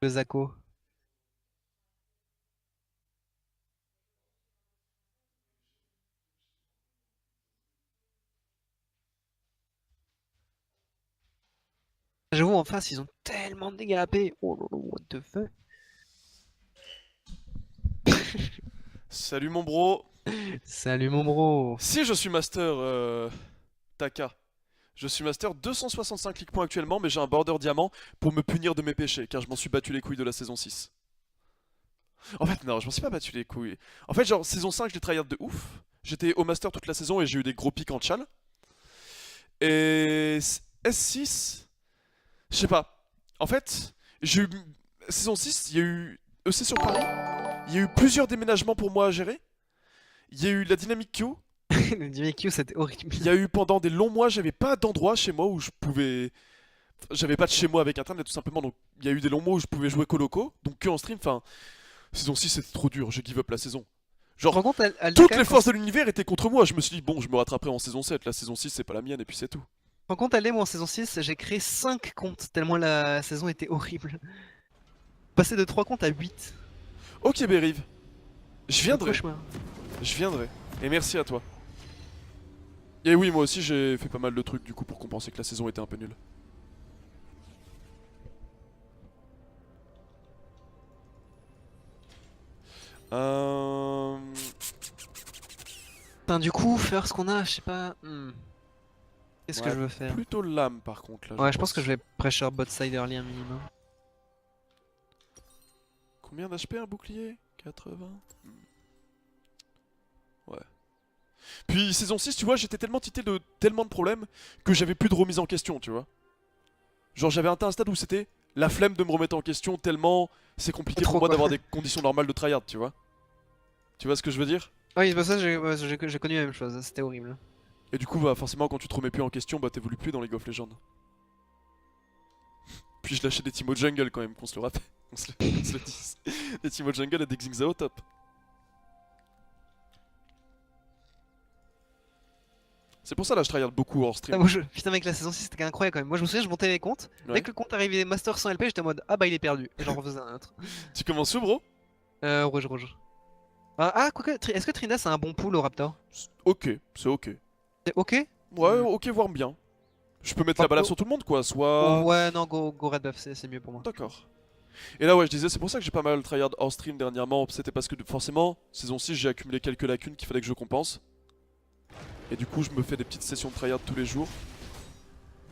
Le Zako. J'avoue, en face, ils ont tellement de dégâts AP. Oh lolo, what the fuck. Salut mon bro. Salut mon bro. Si je suis master Taka, je suis master 265 league points actuellement, mais j'ai un border diamant pour me punir de mes péchés, car je m'en suis battu les couilles de la saison 6. En fait, non, je m'en suis pas battu les couilles. En fait, genre, saison 5, je l'ai tryhard de ouf. J'étais au master toute la saison et j'ai eu des gros pics en chal. Et S6, je sais pas. En fait, j'ai eu. Saison 6, il y a eu EC sur Paris. Il y a eu plusieurs déménagements pour moi à gérer. Il y a eu la dynamique Q. Le DMQ, c'était horrible. Il y a eu pendant des longs mois, j'avais pas d'endroit chez moi où je pouvais. J'avais pas de chez moi avec internet tout simplement, donc il y a eu des longs mois où je pouvais jouer coloco, donc que en stream. Enfin, saison 6 c'était trop dur, j'ai give up la saison. Tu te Genre, rends compte, toutes Aldaka, les forces de l'univers étaient contre moi, je me suis dit, bon, je me rattraperai en saison 7, la saison 6 c'est pas la mienne, et puis c'est tout. rends compte, Aldé, moi en saison 6, j'ai créé 5 comptes tellement la saison était horrible. Passer de 3 comptes à 8. Ok, Bérive, je Le viendrai, cauchemar. je viendrai, et merci à toi. Et oui, moi aussi j'ai fait pas mal de trucs du coup pour compenser que la saison était un peu nulle. Euh... Putain, du coup, faire ce qu'on a, je sais pas. Qu'est-ce que Ouais, je veux faire? plutôt l'âme par contre là, Ouais, je pense que je vais pressure bot side early un minimum. Combien d'HP un bouclier? 80. Ouais. Puis saison 6, tu vois, j'étais tellement tité de tellement de problèmes que j'avais plus de remise en question, tu vois. Genre j'avais atteint un stade où c'était la flemme de me remettre en question tellement c'est compliqué Trop, pour moi quoi. d'avoir des conditions normales de tryhard, tu vois. Tu vois ce que je veux dire? Oui, c'est pour ça que j'ai connu la même chose, c'était horrible. Et du coup, bah forcément quand tu te remets plus en question, bah t'évolues plus dans League of Legends. Puis je lâchais des Timo Jungle quand même, qu'on se le rappelle, qu'on se le dise. Des Timo Jungle et des Xingza au top. C'est pour ça là je tryhard beaucoup hors Ah, stream. Putain, mec, la saison 6 c'était incroyable quand même. Moi, je me souviens, je montais les comptes. Dès Ouais. que le compte arrivait Master 100 LP, j'étais en mode ah bah il est perdu. Et j'en refaisais un autre. Tu commences où bro? Rouge, rouge. Quoique, est-ce que Trina c'est un bon pool au Raptor? Ok, c'est ok. C'est ok? Ouais, ok, voire bien. Je peux mettre la balade Oh, sur tout le monde quoi, soit... ouais, non, go red buff, c'est mieux pour moi. D'accord. Et là ouais, je disais, c'est pour ça que j'ai pas mal tryhard hors stream dernièrement, c'était parce que forcément, saison 6 j'ai accumulé quelques lacunes qu'il fallait que je compense. Et du coup je me fais des petites sessions de tryhard tous les jours.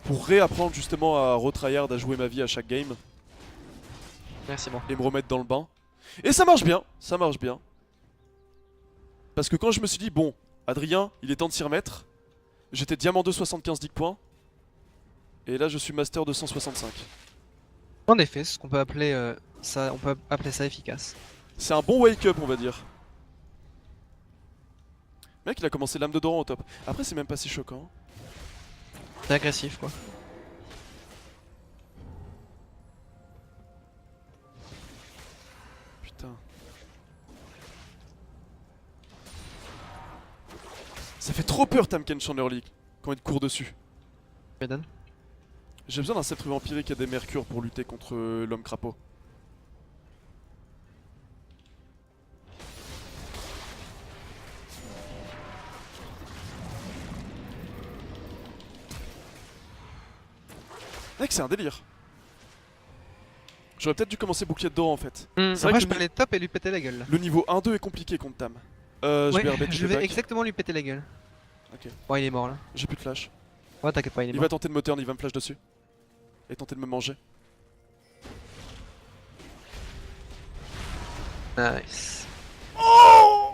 Pour réapprendre justement à retryhard, à jouer ma vie à chaque game. Merci, bon. Et me remettre dans le bain. Et ça marche bien, ça marche bien. Parce que quand je me suis dit, bon, Adrien, il est temps de s'y remettre. J'étais diamant 2 75 10 points. Et là je suis master 265. En effet, c'est ce qu'on peut appeler ça, on peut appeler ça efficace. C'est un bon wake up on va dire. Le mec il a commencé l'âme de Doran au top. Après c'est même pas si choquant. C'est agressif quoi. Putain. Ça fait trop peur Tamken Chandler League quand il te court dessus. Maiden. J'ai besoin d'un sceptre vampirique et des mercures pour lutter contre l'homme crapaud. Mec c'est un délire. J'aurais peut-être dû commencer bouclier de Doran en fait. C'est vrai Après, que je peux aller top et lui péter la gueule là. le niveau 1-2 est compliqué contre Tam. Je Ouais, vais rebêter je le vais back. exactement lui péter la gueule. Ok, Bon, il est mort là. j'ai plus de flash. Ouais, t'inquiète pas, il est Il mort. va tenter de me turn, il va me flash dessus. Et tenter de me manger. Nice. Oh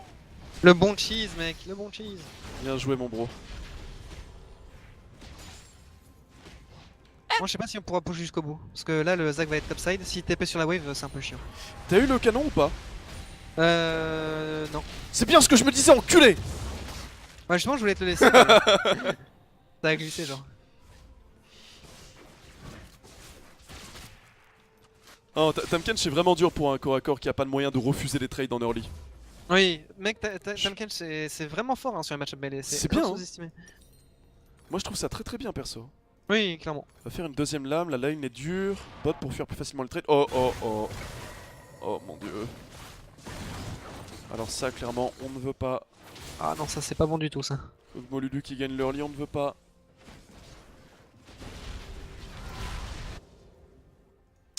Le bon cheese, mec, le bon cheese. Bien joué mon bro. Moi, je sais pas si on pourra push jusqu'au bout. Parce que là, le Zac va être topside. Si TP sur la wave, c'est un peu chiant. T'as eu le canon ou pas? Non. C'est bien ce que je me disais, enculé. Ouais, justement, je voulais te le laisser. Mais... ça a glissé, genre. Oh, Tamken c'est vraiment dur pour un corps à corps qui a pas de moyen de refuser les trades en early. Oui, mec, Tamken, c'est vraiment fort hein, sur les matchs mêlés. C'est bien, hein. sous-estimé. Moi je trouve ça très très bien perso. Oui, clairement. On va faire une deuxième lame, la line est dure. Bot pour faire plus facilement le trade. Oh oh oh. Oh mon dieu. Alors ça clairement on ne veut pas. Ah non, ça c'est pas bon du tout ça. Molulu qui gagne l'early, on ne veut pas.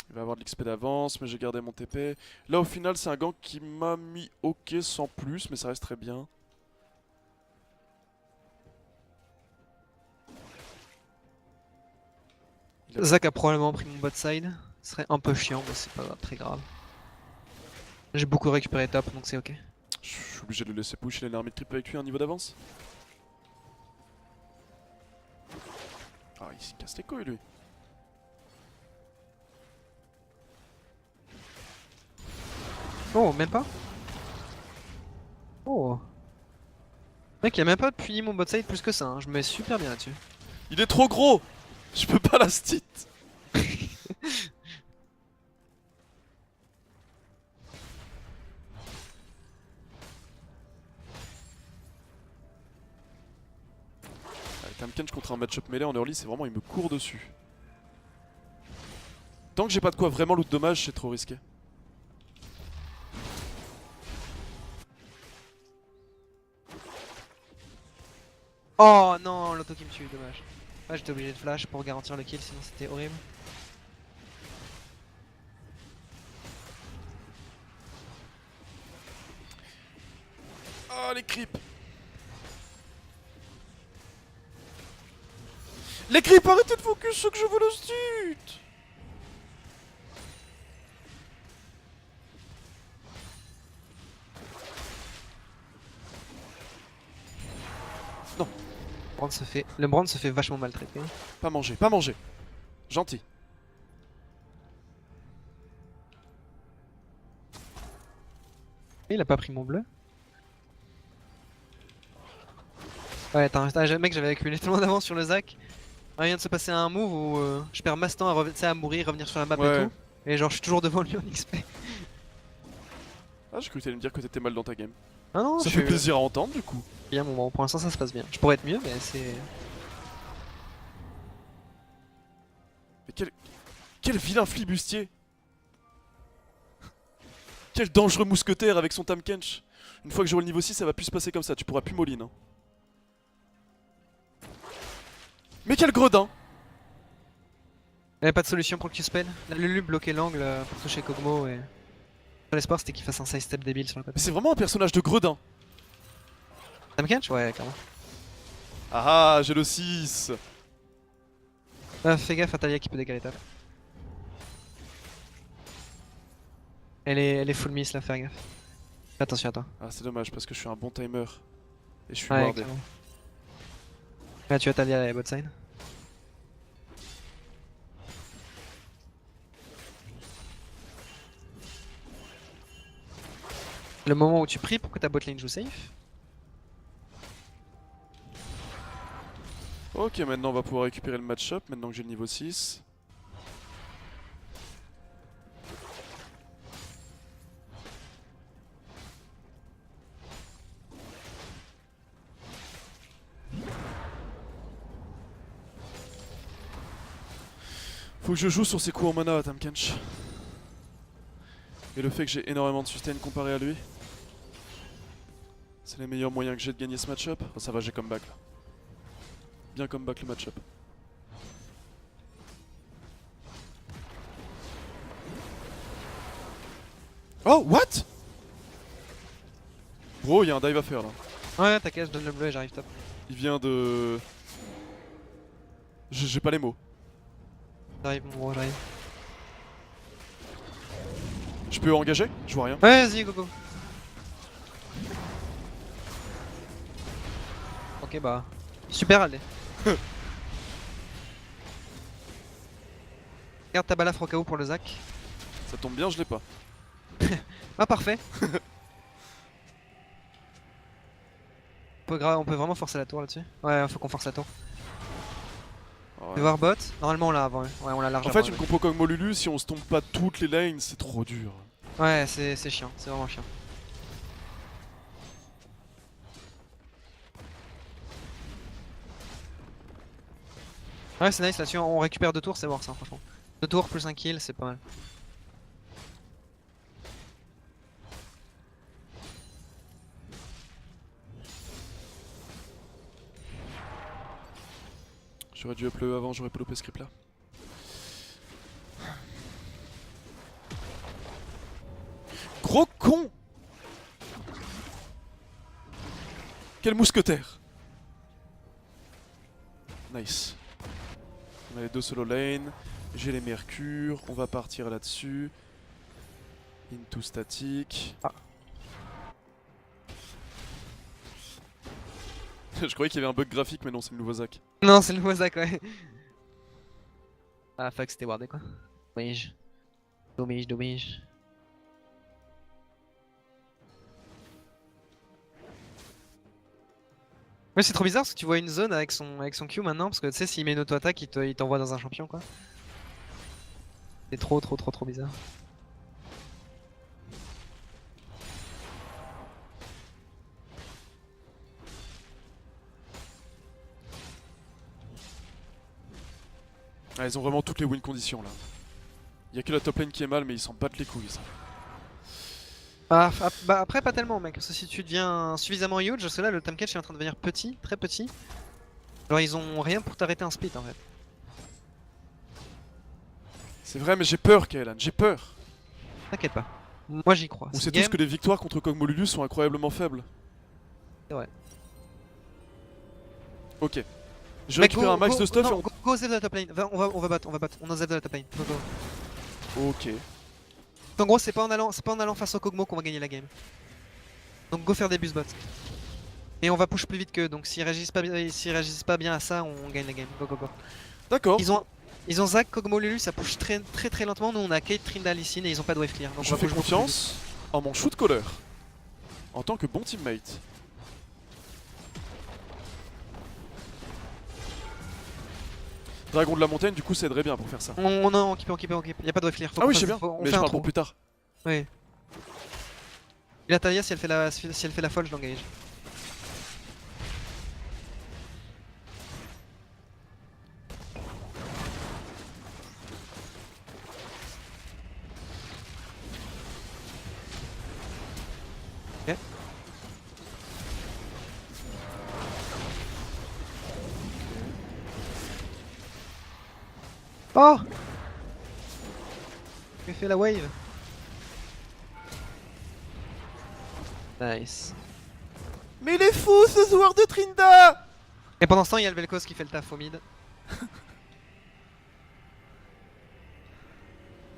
Il va avoir de l'XP d'avance, mais j'ai gardé mon TP. Là au final c'est un gank qui m'a mis ok sans plus, mais ça reste très bien. Zach a probablement pris mon bot side. Ce serait un peu chiant, mais c'est pas très grave. J'ai beaucoup récupéré top, donc c'est ok. Je suis obligé de le laisser push, il a une armée de triple avec lui, un niveau d'avance. Ah il se casse les couilles lui. Oh, même pas. Oh. Mec, il a même pas puni mon bot side plus que ça, hein. Je me mets super bien là-dessus. Il est trop gros. Je peux pas la stit. Tamkench contre un match-up mêlé en early, c'est vraiment, il me court dessus. Tant que j'ai pas de quoi vraiment loot dommage, c'est trop risqué. Oh non, l'auto qui me tue, dommage. Ah, j'étais obligé de flash pour garantir le kill, sinon c'était horrible. Ah les creeps. Les creeps, arrêtez de focus ce que je veux le stit. Non, Le Brand se fait vachement maltraiter. pas manger, pas manger. Gentil. Il a pas pris mon bleu. Ouais, mec, j'avais accumulé tellement d'avance sur le Zac. Il vient de se passer un move où je perds masse temps à mourir, revenir sur la map Ouais. et tout. Et genre, je suis toujours devant lui en XP. Ah, j'ai cru que t'allais me dire que t'étais mal dans ta game. Ah non, Ça je fait suis plaisir à entendre du coup. bien, bon, pour l'instant ça se passe bien. Je pourrais être mieux, mais c'est. Mais quel vilain flibustier. Quel dangereux mousquetaire avec son Tamkench. Une fois que j'aurai le niveau 6, ça va plus se passer comme ça, tu pourras plus Moline. Hein. Mais quel gredin. Il avait pas de solution pour le Q-spell. La Lulu bloquait l'angle pour toucher Kog'Maw et. L'espoir c'était qu'il fasse un sidestep débile sur le Mais côté. c'est vraiment un personnage de gredin. Tamkench? Ouais, clairement. Ah, j'ai le 6. Fais gaffe à Talia qui peut décaler top. Elle est full miss là, fais gaffe. Fais attention à toi. Ah, c'est dommage parce que je suis un bon timer. Et je suis Ouais, wardé. clairement. Là, tu as Talia à la bot side. Le moment où tu pries pour que ta botlane joue safe. Ok, maintenant on va pouvoir récupérer le match-up, maintenant que j'ai le niveau 6. Faut que je joue sur ses coups en mana à Tamkench. Et le fait que j'ai énormément de sustain comparé à lui. C'est les meilleurs moyens que j'ai de gagner ce match-up. Oh, ça va, j'ai comeback là. Bien comeback le match-up. Oh, what? Bro, il y a un dive à faire là. Ouais, t'inquiète, je donne le bleu et j'arrive top. Il vient de... J'ai pas les mots. J'arrive, mon gros, j'arrive. Je peux engager? Je vois rien. Ouais, vas-y, go go. Ok, bah. Super, Aldé. Garde ta balafre au cas où pour le Zac. Ça tombe bien, je l'ai pas. Ah, parfait. On peut vraiment forcer la tour là-dessus. Ouais, faut qu'on force la tour. Ouais. Fais voir bot. Normalement, on l'a avant. Ouais, on l'a En largement. fait, une compo comme Molulu, si on se tombe pas toutes les lanes, c'est trop dur. Ouais, c'est chiant. C'est vraiment chiant. Ouais, c'est nice là-dessus, on récupère 2 tours, c'est mort ça, franchement. 2 tours plus un kill, c'est pas mal. J'aurais dû up le E avant, j'aurais pas loupé ce creep là. Gros con! Quel mousquetaire! Nice. On a les 2 solo lane, j'ai les mercures, on va partir là-dessus. Into statique. Ah. Je croyais qu'il y avait un bug graphique, mais non, c'est le nouveau Zac. Non, c'est le nouveau Zac, ouais. Ah fuck, c'était wardé quoi. Dommage. Dommage. Ouais, c'est trop bizarre parce que tu vois une zone avec son Q maintenant, parce que tu sais, s'il met une auto-attaque, il t'envoie dans un champion quoi. C'est trop bizarre. Ah, ils ont vraiment toutes les win conditions là. Y'a que la top lane qui est mal, mais ils s'en battent les couilles ça. Bah après pas tellement mec, parce que si tu deviens suffisamment huge, parce que là le time catch est en train de devenir petit, très petit. Genre ils ont rien pour t'arrêter un split en fait. C'est vrai, mais j'ai peur, Kaelan, j'ai peur. T'inquiète pas. Moi j'y crois. On Ce sait game, tous que les victoires contre Kog'Maw sont incroyablement faibles. c'est vrai. Ok. Je Mec, récupère un max de stuff et non, go Zed de la top lane. On va battre. On a Zed de la top lane. Go. Ok. En gros c'est pas en allant face au Kog'Maw qu'on va gagner la game. Donc go faire des bus bots. Et on va push plus vite qu'eux, donc s'ils réagissent pas bien à ça, on gagne la game. Go. D'accord. Ils ont Zac, Kog'Maw, Lulu, ça push très lentement. Nous on a Kate, Trinda, Lee Sin et ils ont pas de wave clear. Donc Je on fais push beaucoup plus confiance en mon shoot caller. En tant que bon teammate. Dragon de la montagne, du coup, ça aiderait bien pour faire ça. vite. On keep. Y'a pas de wave clear. Faut Ah qu'on oui, je sais fasse- bien, on mais fait je un parle trou. pour plus tard. Oui. Et la Talia, si elle fait la folle, je l'engage. Ok. Oh! J'ai fait la wave. Nice. Mais il est fou ce joueur de Trinda! Et pendant ce temps, il y a le Vel'Koz qui fait le taf au mid.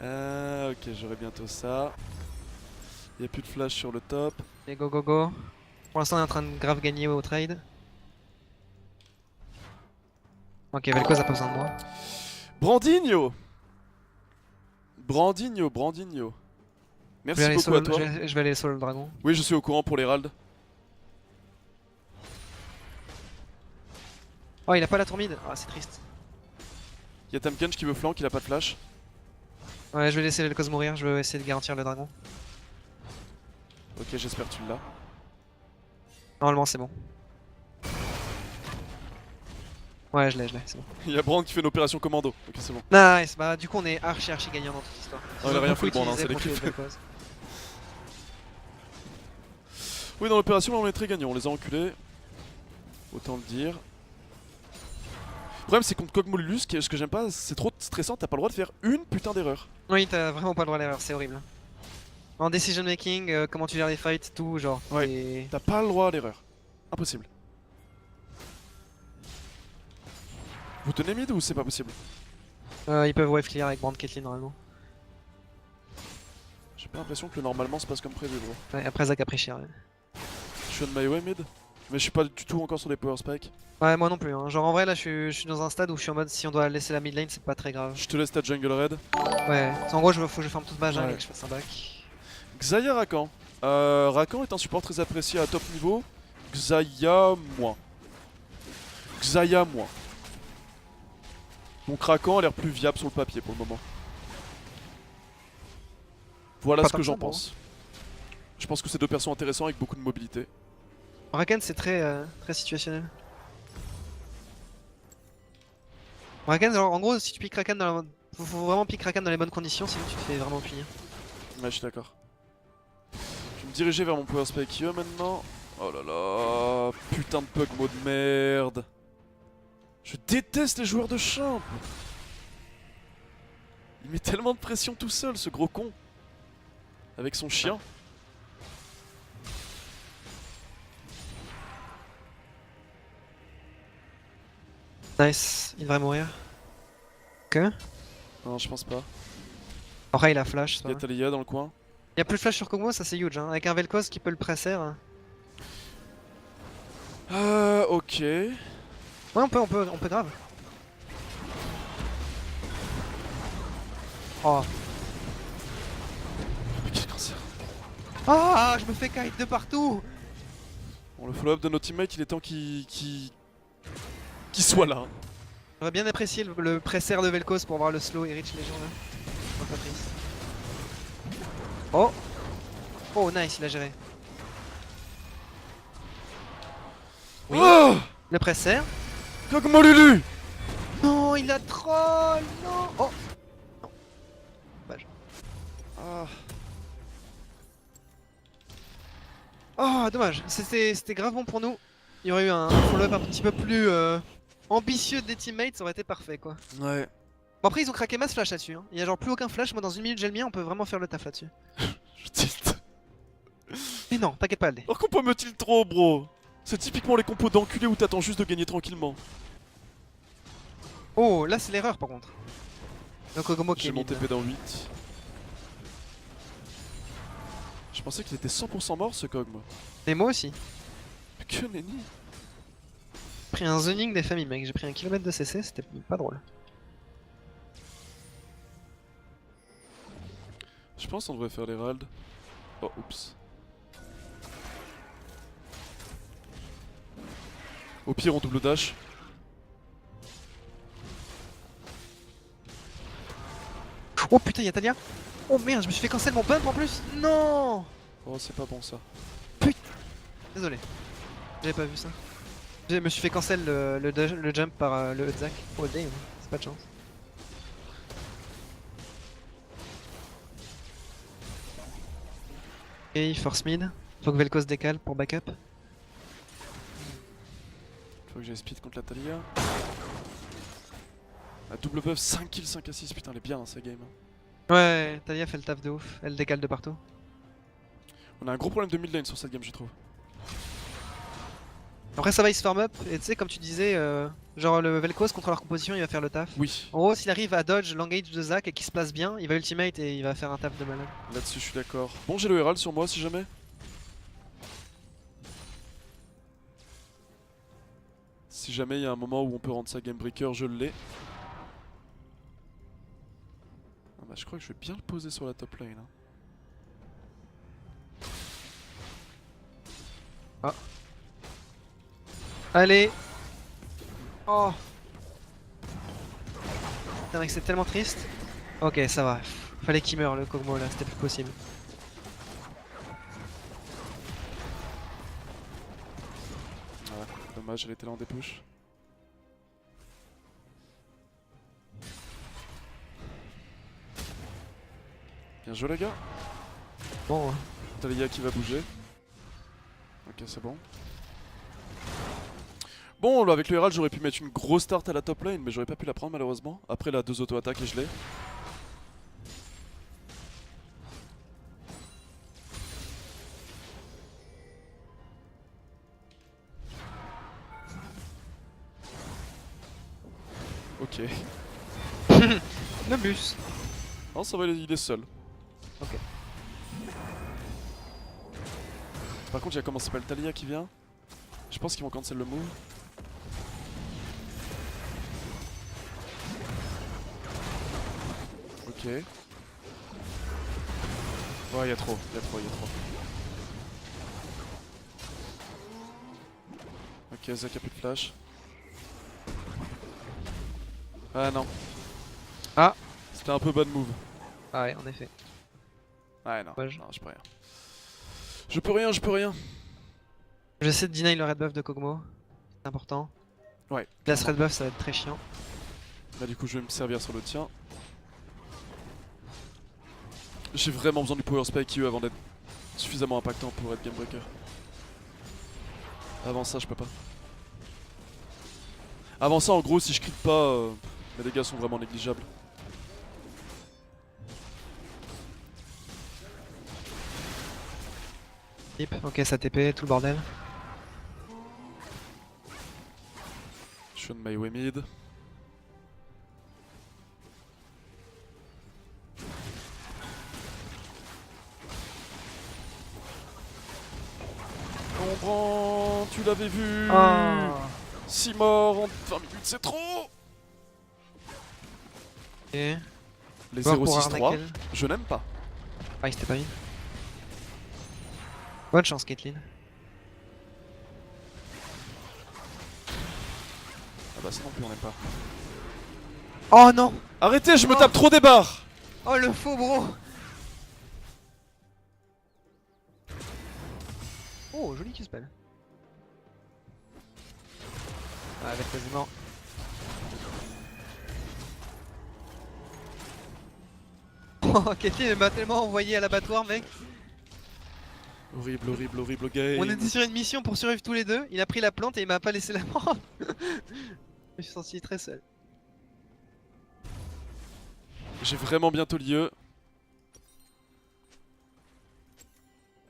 Ok, j'aurai bientôt ça. Il a plus de flash sur le top. Et go. Pour l'instant, on est en train de grave gagner au trade. Ok, Vel'Koz a pas besoin de moi. Brandinho! Merci beaucoup à toi. Je vais aller solo le dragon. Oui, je suis au courant pour l'Herald. Oh, il a pas la tour mid. Ah, c'est triste. Il y a Tamkench qui veut flank, il a pas de flash. Ouais, je vais laisser Vel'Koz mourir. Je vais essayer de garantir le dragon. Ok, j'espère que tu l'as. Normalement, c'est bon. Ouais, je l'ai, c'est bon. Il y a Brand qui fait une opération commando. Ok, c'est bon. Nice, bah du coup on est archi gagnant dans toute l'histoire. On a rien fait le Brand, hein, c'est l'équipe. Oui, dans l'opération, on est très gagnant. On les a enculés. Autant le dire. Le problème, c'est contre Kog'Maw, ce que j'aime pas, c'est trop stressant. T'as pas le droit de faire une putain d'erreur. Oui, t'as vraiment pas le droit à l'erreur, c'est horrible. En decision making, comment tu gères les fights, tout, genre. Ouais. T'as pas le droit à l'erreur. Impossible. Vous tenez mid ou c'est pas possible? Ils peuvent wave clear avec Brand Caitlyn normalement. J'ai pas l'impression que normalement se passe comme prévu, bro. Ouais, après Zac a pris cher. Ouais. Je suis on my way mid, mais je suis pas du tout encore sur des power spikes. Ouais, moi non plus. Hein. Genre en vrai, là je suis dans un stade où je suis en mode si on doit laisser la mid lane, c'est pas très grave. Je te laisse ta jungle red. Ouais, en gros, faut que je farme toute ma jungle Ouais. et que je fasse un back. Xayah Rakan. Rakan est un support très apprécié à top niveau. Xayah moins. Donc Rakan a l'air plus viable sur le papier pour le moment. Voilà Pas ce que tant j'en ça, bon. pense. Je pense que c'est deux persos intéressants avec beaucoup de mobilité. Rakan, c'est très situationnel. Rakan, genre, en gros, si tu piques Rakan dans la... faut vraiment piquer Rakan dans les bonnes conditions, sinon tu te fais vraiment punir. Ouais, je suis d'accord. Je vais me diriger vers mon Power Spike IE maintenant. Oh là là, putain de Pugmo de merde. Je déteste les joueurs de champ. Il met tellement de pression tout seul, ce gros con. Avec son chien. Nice, il devrait mourir. Ok. Non, je pense pas. Après, il a flash, c'est pas Il y a grave. Talia dans le coin. Il y a plus de flash sur Kog'Maw, ça c'est huge. Hein. Avec un Vel'Koz qui peut le presser. Hein. Ok. Ouais, on peut grave. Oh. Mais quel cancer. Ah, je me fais kite de partout. Bon, le follow-up de nos teammates, il est temps qu'il soit là. J'aurais bien apprécié le presser de Vel'Koz pour voir le slow et reach les gens là. Pas triste. Oh. Oh, nice, il a géré. Oui. Oh Le presser. Kog'Maw Lulu. Non, il a troll. Non. Oh. Non. Dommage. Ah. Oh, dommage. C'était grave bon pour nous. Il y aurait eu un follow-up un petit peu plus ambitieux des teammates, ça aurait été parfait quoi. Ouais. Bon après ils ont craqué masse flash là-dessus. Hein. Il y a genre plus aucun flash, moi dans une minute j'ai le mien, on peut vraiment faire le taf là-dessus. Je tilte. Mais non, t'inquiète pas, Aldé. Alors qu'on peut me tilt trop, bro. C'est typiquement les compos d'enculés où t'attends juste de gagner tranquillement. Oh, là c'est l'erreur par contre. Donc Kog'Maw qui J'ai est mon mid. TP dans 8. Je pensais qu'il était 100% mort ce Kog'Maw. Mais moi aussi. Que nenni. J'ai pris un zoning des familles mec, j'ai pris un kilomètre de CC, c'était pas drôle. Je pense qu'on devrait faire l'Herald. Oh, oups. Au pire, on double dash. Oh putain, y'a Talia. Oh merde, je me suis fait cancel mon bump en plus. Non. Oh, c'est pas bon ça. Désolé. J'avais pas vu ça. Je me suis fait cancel le jump par le Zac. Oh damn, c'est pas de chance. Ok, force mid. Faut que Vel'Koz décale pour backup. Faut que j'aille speed contre la Talia. La double buff, 5 kills, 5 assists. Putain, elle est bien dans sa game. Ouais, Talia fait le taf de ouf. Elle décale de partout. On a un gros problème de mid lane sur cette game, je trouve. Après ça va, il se farm up. Et tu sais, comme tu disais, genre le Vel'Koz contre leur composition, il va faire le taf. Oui, En gros, s'il arrive à dodge l'engage de Zac et qu'il se place bien, il va ultimate et il va faire un taf de malade. là-dessus, je suis d'accord. Bon, j'ai le Herald sur moi si jamais. Si jamais il y a un moment où on peut rendre ça game breaker, je l'ai. Ah bah, je crois que je vais bien le poser sur la top lane. Hein. Allez. Oh. Putain mec, c'est tellement triste. Ok, ça va. Fallait qu'il meure le Kog'Maw là, c'était plus possible. Ouais, dommage, elle était là en dépush. Bien joué les gars. Bon, Talia qui va bouger. Ok, c'est bon. Bon, là, avec le Herald, j'aurais pu mettre une grosse start à la top lane, mais j'aurais pas pu la prendre malheureusement. Après, la 2 auto-attaques et je l'ai. Ok. le bus. Non, ça va, il est seul. Ok. Par contre, il y a comment ça s'appelle Talia qui vient. Je pense qu'ils vont cancel le move. Ok. Ouais, il y a trop. Ok, Zac a plus de flash. Ah non. Ah. C'était un peu bad move. Ah ouais, en effet. Ouais, non. Dommage. Non, je peux rien. Je peux rien. J'essaie de deny le red buff de Kog'Maw. C'est important. Ouais. Glace red buff, ça va être très chiant. Bah du coup je vais me servir sur le tien. J'ai vraiment besoin du power spike IE avant d'être suffisamment impactant pour être game breaker. Avant ça je peux pas. Avant ça en gros si je crit pas, mes dégâts sont vraiment négligeables. Hip, ok, ça TP, tout le bordel. Je suis on my way mid. Comprends, tu l'avais vu. Oh. 6 morts en 20 minutes, c'est trop. Et Les voir pour 0-6-3, Arnaquel. je n'aime pas. Ah, il s'était pas mis. Bonne chance, Caitlyn. Ah bah ça non plus on n'aime pas. Oh non! Arrêtez, je me Oh. tape trop des barres. Oh le faux bro! Oh, joli Q-spell. Ah, avec quasiment. Oh, Caitlyn m'a tellement envoyé à l'abattoir, mec. Horrible, horrible, horrible game. On était sur une mission pour survivre tous les deux. Il a pris la plante et il m'a pas laissé la prendre. Je suis senti très seul. J'ai vraiment bientôt lieu.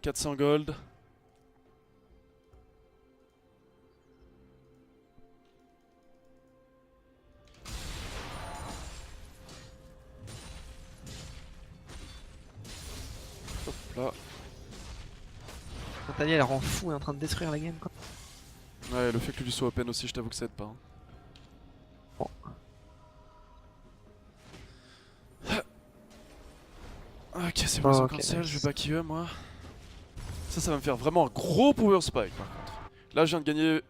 400 gold. Hop là. Natalia elle rend fou, elle est en train de détruire la game quoi. Ouais, le fait que lui soit open aussi, je t'avoue que ça aide pas. Hein. Bon. Ok, c'est bon, Ok, cancel, nice. je vais back IE moi. Ça va me faire vraiment un gros power spike par contre. Là, je viens de gagner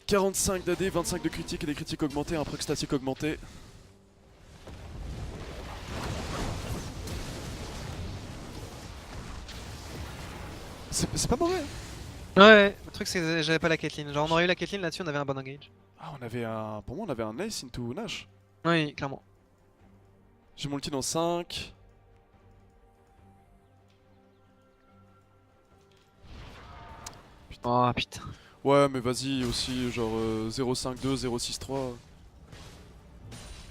45 d'AD, 25 de critique et des critiques augmentés, un proc statique augmenté. C'est pas mauvais. Ouais, le truc c'est que j'avais pas la Caitlyn. Genre on aurait eu la Caitlyn là-dessus, on avait un bon engage. Ah, on avait un. Pour moi, on avait un ace into Nash. Oui, clairement. J'ai mon ulti dans 5. Oh putain. Ouais, mais vas-y aussi, genre 0,52, 0,63.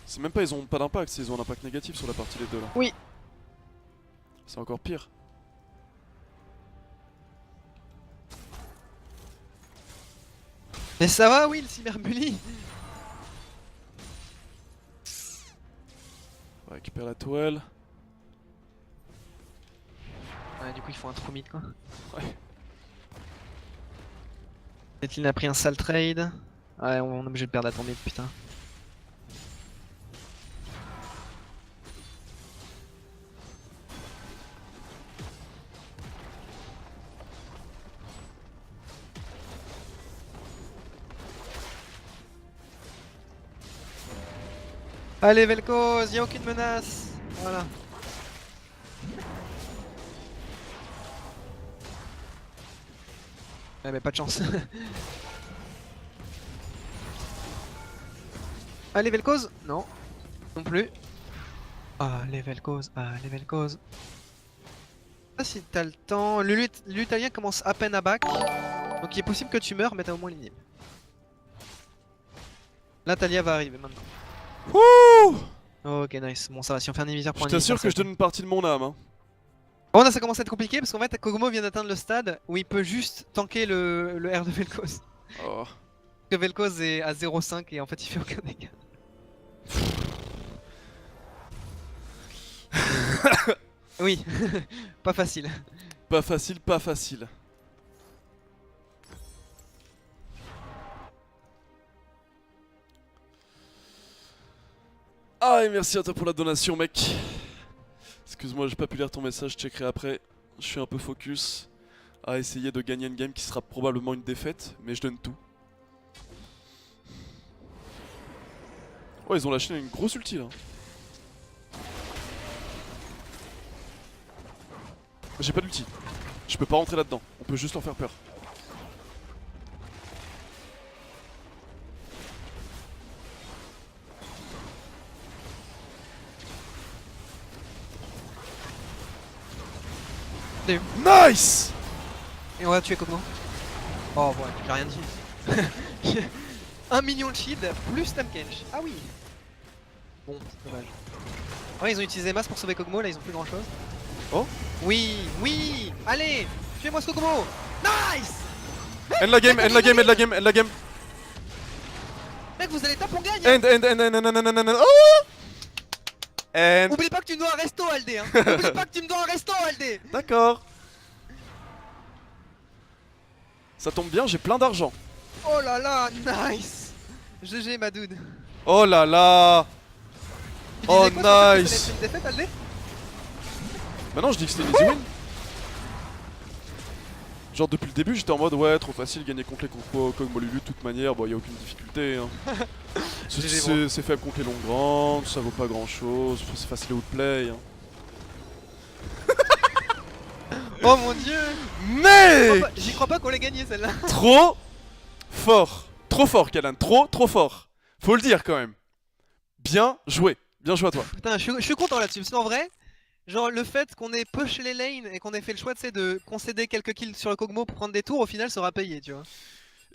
C'est même pas, ils ont pas d'impact, c'est ils ont un impact négatif sur la partie les deux là. Oui. C'est encore pire. Mais ça va, oui, le cyberbully. On récupère la toile. Ouais, du coup, ils font un trop mid quoi. Ouais. Caitlyn a pris un sale trade. Ouais, on est obligé de perdre la tournée, putain. Allez, Vel'Koz, y'a aucune menace. Voilà. Ouais, mais pas de chance. Allez, Vel'Koz. Non. Non plus. Allez, Vel'Koz. Allez, Vel'Koz. Je sais pas si t'as le temps. L'italien commence à peine à back. Donc il est possible que tu meurs, mais t'as au moins l'inhib. Là, Talia va arriver maintenant. Wouh! Ok, nice. Bon, ça va. Si on fait un diviseur pour Je un t'assure que je inhibiteur, donne une partie de mon âme. Hein. bon, là, ça commence à être compliqué parce qu'en fait, Kog'Maw vient d'atteindre le stade où il peut juste tanker le R de Vel'Koz. Oh. Que Vel'Koz est à 0,5 et en fait, il fait aucun dégât. Oui, pas facile. Pas facile, pas facile. Ah, et merci à toi pour la donation, mec. Excuse-moi, j'ai pas pu lire ton message, je checkerai après. Je suis un peu focus à essayer de gagner une game qui sera probablement une défaite, mais je donne tout. Ouais, ils ont lâché une grosse ulti là. J'ai pas d'ulti. Je peux pas rentrer là-dedans. On peut juste leur faire peur. J'ai eu. Nice! Et on va tuer Kog'Maw. Oh ouais, j'ai rien dit. 1 million de shield plus Tahm Kench. Ah oui. Bon, c'est dommage. Ouais, ils ont utilisé masse pour sauver Kog'Maw, là ils ont plus grand chose. Oh. Oui, oui. Allez, tuez-moi ce Kog'Maw. Nice. End la game, end la game, end la game, end la game. Mec, vous allez taper, on gagne. End. Oh! End. Oublie pas que tu me dois un resto, Aldé. Hein. Oublie pas que tu me dois un resto, Aldé. D'accord. Ça tombe bien, j'ai plein d'argent. Oh là là, nice. GG, ma dude. Oh là là. Tu Oh, disais quoi, nice. ça une défaite, Aldé? Bah non, je dis que c'était une easy win. Genre depuis le début j'étais en mode ouais trop facile gagner contre les Kog'Maw Lulu de toute manière, bon y a aucune difficulté hein. C'est faible contre les longues grandes, ça vaut pas grand chose, c'est facile au outplay hein. Oh mon dieu. Mec, j'y crois pas qu'on l'ait gagné celle-là. trop fort Kalan, trop fort. Faut le dire quand même. Bien joué à toi. Putain, je suis content là-dessus, parce qu'en vrai, genre le fait qu'on ait push les lanes et qu'on ait fait le choix de concéder quelques kills sur le Kog'Maw pour prendre des tours, au final ça aura payé, tu vois.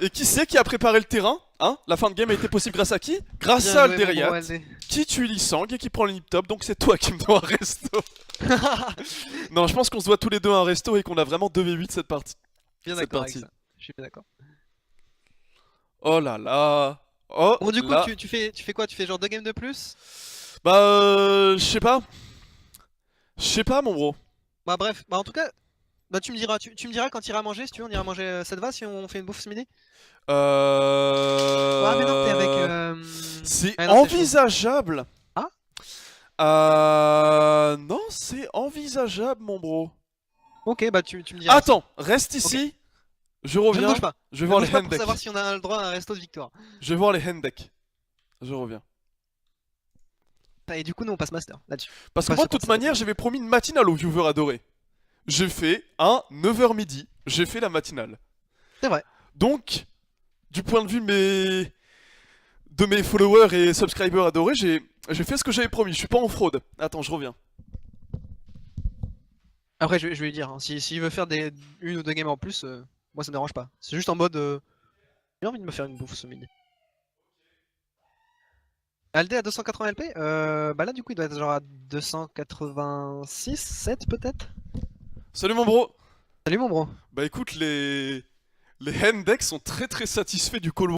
Et qui c'est qui a préparé le terrain hein? La fin de game a été possible grâce à qui? Grâce Bien à joué, Alderiat, mon gros LD. qui tue Lee Sang et qui prend le nip top, donc c'est toi qui me dois un resto. Non, je pense qu'on se doit tous les deux un resto et qu'on a vraiment 2v8 cette partie. Bien cette d'accord avec partie. ça. Je suis bien d'accord. Oh là là. Oh Bon, du coup, là. tu fais quoi? Tu fais genre 2 games de plus? Bah je sais pas. Je sais pas mon bro. Bah bref, bah en tout cas, bah tu me diras, tu me diras quand tu iras manger, si tu veux, on ira manger, ça te va si on fait une bouffe ce midi? Ah mais non, t'es avec... C'est ah, non, c'est chaud. envisageable. Ah Non, c'est envisageable mon bro. ok, bah tu me diras. Attends, reste ici. Je Je ne reviens. bouge pas. Je vais Ne voir bouge les pas hand pour decks. savoir si on a le droit à un resto de victoire. Je vais voir les hand decks. Je reviens. Et du coup, nous on passe master là-dessus. Parce que Pas moi sûr de toute qu'on s'arrête. manière j'avais promis une matinale aux viewers adorés. J'ai fait un 9h midi. J'ai fait la matinale. C'est vrai. Donc, du point de vue de mes followers et subscribers adorés, j'ai fait ce que j'avais promis. Je suis pas en fraude. Attends, je reviens. Après, je vais lui dire, hein, s'il veut faire une ou deux games en plus, moi ça me dérange pas. C'est juste en mode. J'ai envie de me faire une bouffe ce midi. Aldé à 280 LP? Bah là, du coup, il doit être genre à 286, 7 peut-être? Salut mon bro. Salut mon bro. Bah écoute, les hand decks sont très satisfaits du call